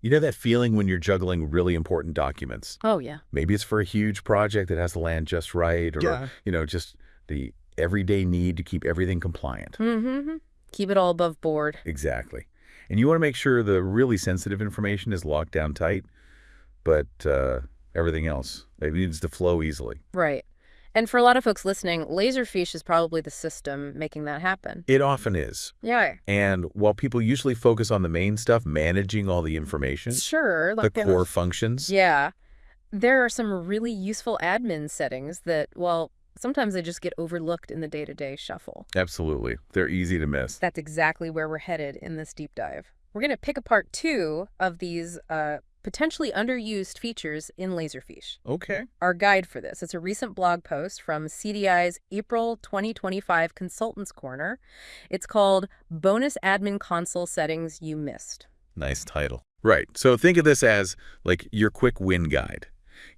You know that feeling when you're juggling really important documents? Oh, yeah. Maybe it's for a huge project that has to land just right, or, Yeah. just the everyday need to keep everything compliant. Mm-hmm. Keep it all above board. Exactly. And you want to make sure the really sensitive information is locked down tight, but everything else, it needs to flow easily. Right. And for a lot of folks listening, Laserfiche is probably the system making that happen. It often is. Yeah. And while people usually focus on the main stuff, managing all the information, Sure. the Like core functions. Yeah. There are some really useful admin settings that, well, sometimes they just get overlooked in the day-to-day shuffle. Absolutely. They're easy to miss. That's exactly where we're headed in this deep dive. We're going to pick apart two of these potentially underused features in Laserfiche. Okay. Our guide for this, it's a recent blog post from CDI's April 2025 Consultants Corner. It's called Bonus Admin Console Settings You Missed. Nice title. Right. So think of this as like your quick win guide.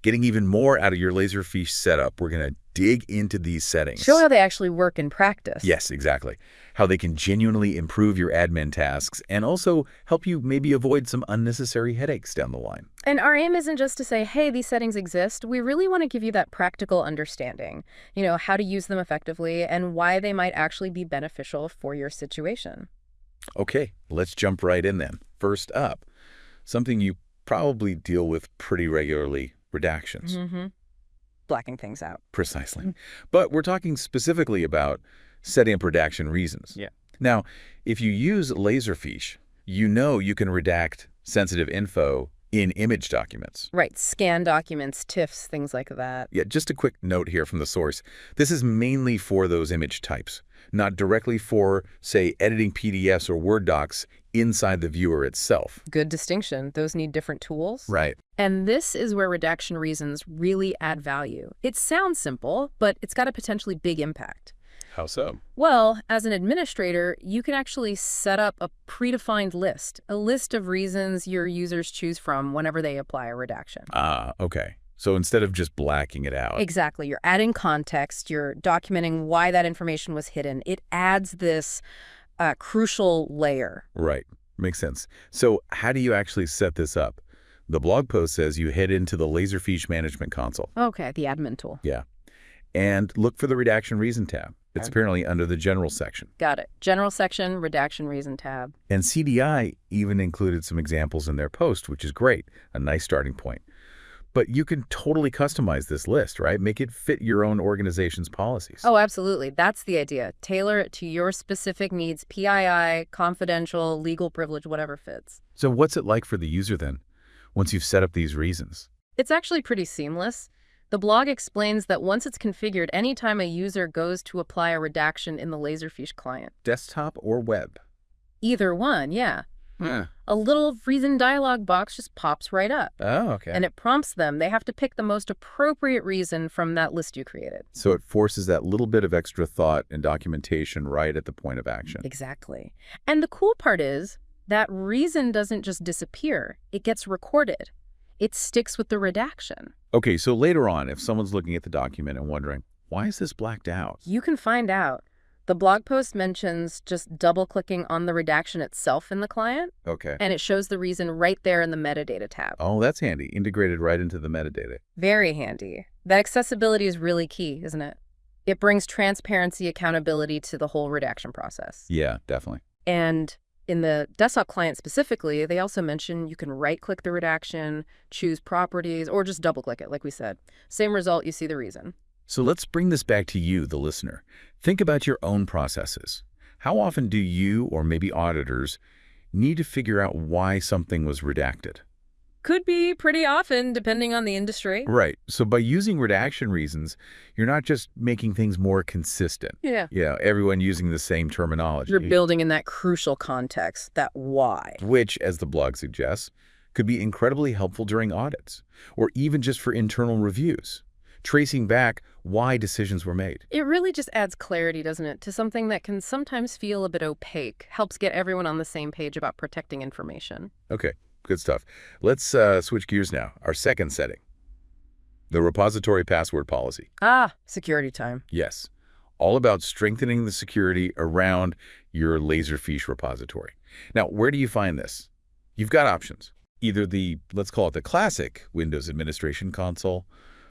Getting even more out of your Laserfiche setup, we're going to dig into these settings. Show how they actually work in practice. Yes, exactly. How they can genuinely improve your admin tasks and also help you maybe avoid some unnecessary headaches down the line. And our aim isn't just to say, hey, these settings exist. We really want to give you that practical understanding, how to use them effectively and why they might actually be beneficial for your situation. Okay, let's jump right in then. First up, something you probably deal with pretty regularly, redactions. Mm-hmm. Blacking things out. Precisely. But we're talking specifically about setting up redaction reasons. Yeah. Now, if you use Laserfiche, you know you can redact sensitive info in image documents. Right. Scan documents, TIFFs, things like that. Yeah, just a quick note here from the source. This is mainly for those image types, not directly for, say, editing PDFs or Word docs inside the viewer itself. Good distinction. Those need different tools. Right. And this is where redaction reasons really add value. It sounds simple, but it's got a potentially big impact. How so? Well, as an administrator, you can actually set up a predefined list, a list of reasons your users choose from whenever they apply a redaction. Ah, okay. So instead of just blacking it out. Exactly. You're adding context. You're documenting why that information was hidden. It adds this crucial layer. Right. Makes sense. So how do you actually set this up? The blog post says you head into the Laserfiche Management Console. Okay, the admin tool. Yeah. And look for the Redaction Reason tab. It's apparently under the General section. Got it. General section, redaction reason tab. And CDI even included some examples in their post, which is great. A nice starting point. But you can totally customize this list, right? Make it fit your own organization's policies. Oh, absolutely. That's the idea. Tailor it to your specific needs, PII, confidential, legal privilege, whatever fits. So what's it like for the user then, once you've set up these reasons? It's actually pretty seamless. The blog explains that once it's configured, anytime a user goes to apply a redaction in the Laserfiche client. Desktop or web? Either one, yeah. Huh. A little reason dialog box just pops right up. Oh, okay. And it prompts them. They have to pick the most appropriate reason from that list you created. So it forces that little bit of extra thought and documentation right at the point of action. Exactly. And the cool part is that reason doesn't just disappear. It gets recorded. It sticks with the redaction. Okay, so later on, if someone's looking at the document and wondering, why is this blacked out? You can find out. The blog post mentions just double-clicking on the redaction itself in the client, Okay. and it shows the reason right there in the metadata tab. Oh, that's handy. Integrated right into the metadata. Very handy. That accessibility is really key, isn't it? It brings transparency, accountability to the whole redaction process. Yeah, definitely. And in the desktop client specifically, they also mention you can right-click the redaction, choose properties, or just double-click it, like we said. Same result, you see the reason. So let's bring this back to you, the listener. Think about your own processes. How often do you, or maybe auditors, need to figure out why something was redacted? Could be pretty often, depending on the industry. Right. So by using redaction reasons, you're not just making things more consistent. Yeah. Yeah, everyone using the same terminology. You're building in that crucial context, that why. Which, as the blog suggests, could be incredibly helpful during audits, or even just for internal reviews, tracing back why decisions were made. It really just adds clarity, doesn't it, to something that can sometimes feel a bit opaque, helps get everyone on the same page about protecting information. Okay, good stuff. Let's switch gears now. Our second setting, the repository password policy. Ah, security time. Yes, all about strengthening the security around your Laserfiche repository. Now, where do you find this? You've got options. Either let's call it the classic Windows administration console,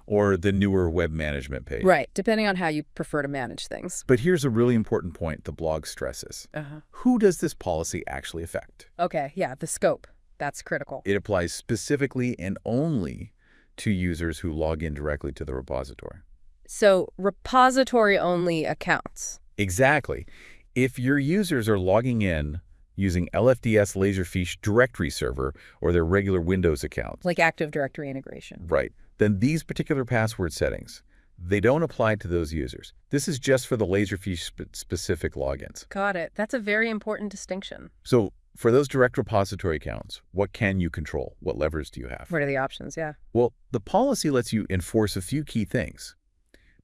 or the newer web management page. Right, depending on how you prefer to manage things. But here's a really important point the blog stresses. Who does this policy actually affect? Okay, yeah, the scope. That's critical. It applies specifically and only to users who log in directly to the repository. So repository-only accounts. Exactly. If your users are logging in using LFDS Laserfiche directory server or their regular Windows account, Like Active Directory integration. right, then these particular password settings, they don't apply to those users. This is just for the Laserfiche specific logins. Got it. That's a very important distinction. So for those direct repository accounts, what can you control? What levers do you have? What are the options? Yeah. Well, the policy lets you enforce a few key things.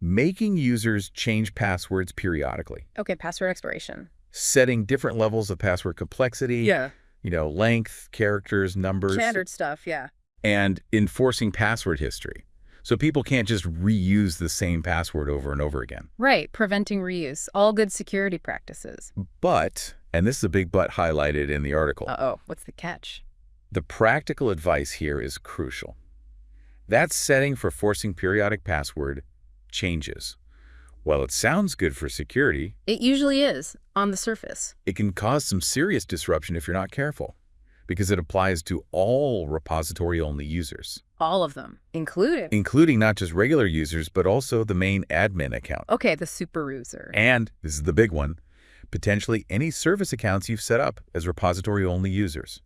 Making users change passwords periodically. Okay, password expiration. Setting different levels of password complexity. Length, characters, numbers. Standard stuff, yeah. And enforcing password history. So people can't just reuse the same password over and over again. Right, preventing reuse. All good security practices. But, and this is a big but highlighted in the article, Uh-oh, what's the catch? the practical advice here is crucial. That setting for forcing periodic password changes. While it sounds good for security, It usually is, on the surface. it can cause some serious disruption if you're not careful, because it applies to all repository-only users, All of them, including not just regular users, but also the main admin account. Okay, the super user. And, this is the big one, potentially any service accounts you've set up as repository-only users.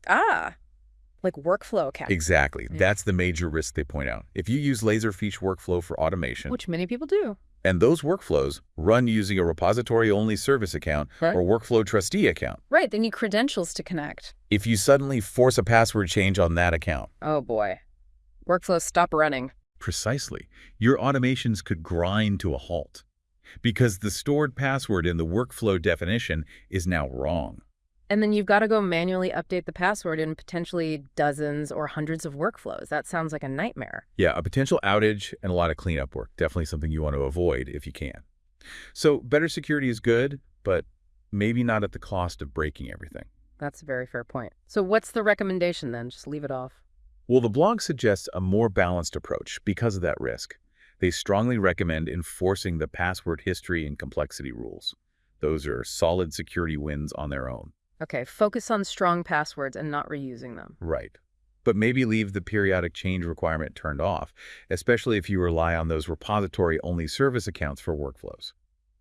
Like workflow accounts. Exactly. Yeah. That's the major risk they point out. If you use Laserfiche workflow for automation, Which many people do. and those workflows run using a repository-only service account Right. or workflow trustee account, Right, they need credentials to connect. if you suddenly force a password change on that account, Oh boy. Workflows stop running. precisely, your automations could grind to a halt because the stored password in the workflow definition is now wrong. And then you've got to go manually update the password in potentially dozens or hundreds of workflows. That sounds like a nightmare. Yeah, a potential outage and a lot of cleanup work. Definitely something you want to avoid if you can. So better security is good, but maybe not at the cost of breaking everything. That's a very fair point. So what's the recommendation then? Just leave it off. Well, the blog suggests a more balanced approach because of that risk. They strongly recommend enforcing the password history and complexity rules. Those are solid security wins on their own. Okay, focus on strong passwords and not reusing them. Right. But maybe leave the periodic change requirement turned off, especially if you rely on those repository-only service accounts for workflows.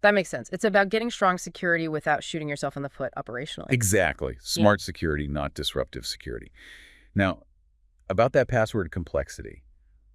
That makes sense. It's about getting strong security without shooting yourself in the foot operationally. Exactly. Smart security, not disruptive security. Now, about that password complexity,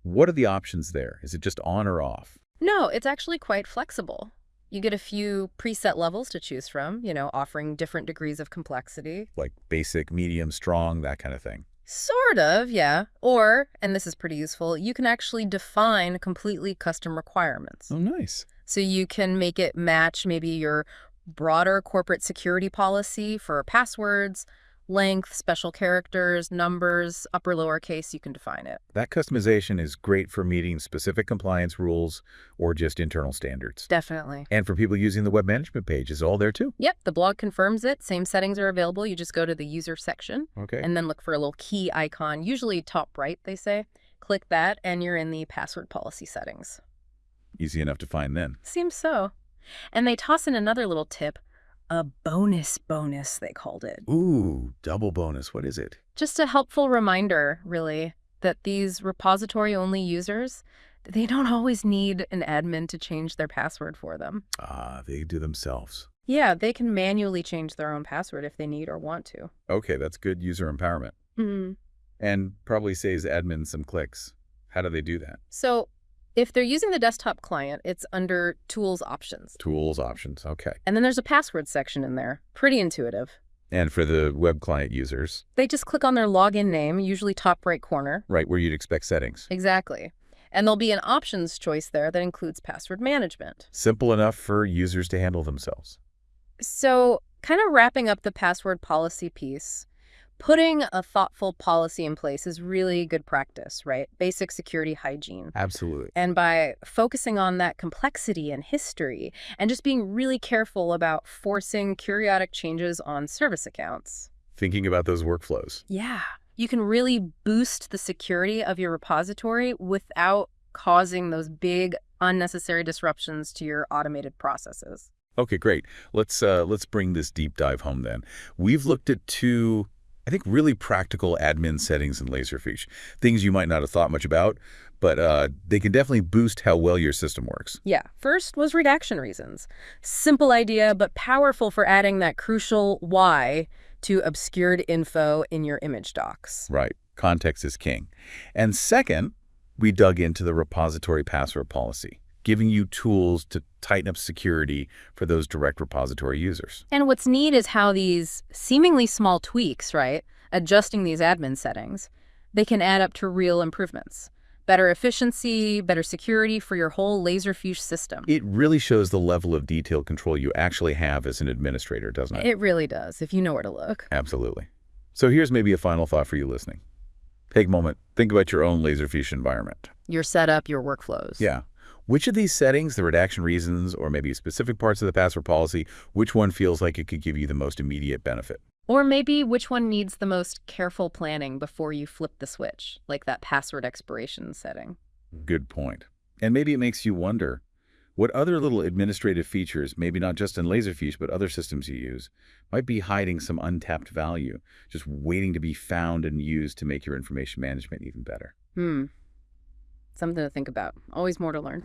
what are the options there? Is it just on or off? No, it's actually quite flexible. You get a few preset levels to choose from, offering different degrees of complexity. Like basic, medium, strong, that kind of thing. Sort of, yeah. Or, and this is pretty useful, you can actually define completely custom requirements. Oh, nice. So you can make it match maybe your broader corporate security policy for passwords, length, special characters, numbers, upper lowercase, you can define it. That customization is great for meeting specific compliance rules or just internal standards. Definitely. And for people using the web management page, it's all there too. Yep, the blog confirms it. Same settings are available. You just go to the user section Okay. and then look for a little key icon, usually top right, they say. Click that and you're in the password policy settings. Easy enough to find then. Seems so. And they toss in another little tip, a bonus, they called it. Ooh, double bonus. What is it? Just a helpful reminder, really, that these repository-only users, they don't always need an admin to change their password for them. They do themselves. Yeah, they can manually change their own password if they need or want to. Okay, that's good user empowerment. Hmm. And probably saves admins some clicks. How do they do that? So if they're using the desktop client, it's under Tools Options. Tools, options. Okay. And then there's a password section in there. Pretty intuitive. And for the web client users, They just click on their login name, usually top right corner. right where you'd expect settings. Exactly. And there'll be an options choice there that includes password management. Simple enough for users to handle themselves. So kind of wrapping up the password policy piece, putting a thoughtful policy in place is really good practice, right? Basic security hygiene. Absolutely. And by focusing on that complexity and history and just being really careful about forcing periodic changes on service accounts. Thinking about those workflows. Yeah. You can really boost the security of your repository without causing those big, unnecessary disruptions to your automated processes. Okay, great. Let's bring this deep dive home then. We've looked at two, I think, really practical admin settings in Laserfiche, things you might not have thought much about, but they can definitely boost how well your system works. Yeah, first was redaction reasons. Simple idea, but powerful for adding that crucial why to obscured info in your image docs. Right. Context is king. And second, we dug into the repository password policy, giving you tools to tighten up security for those direct repository users. And what's neat is how these seemingly small tweaks, right, adjusting these admin settings, they can add up to real improvements. Better efficiency, better security for your whole Laserfiche system. It really shows the level of detailed control you actually have as an administrator, doesn't it? It really does, if you know where to look. Absolutely. So here's maybe a final thought for you listening. Take a moment. Think about your own Laserfiche environment. Your setup, your workflows. Yeah. Which of these settings, the redaction reasons, or maybe specific parts of the password policy, which one feels like it could give you the most immediate benefit? Or maybe which one needs the most careful planning before you flip the switch, like that password expiration setting. Good point. And maybe it makes you wonder what other little administrative features, maybe not just in Laserfiche, but other systems you use, might be hiding some untapped value, just waiting to be found and used to make your information management even better. Something to think about. Always more to learn.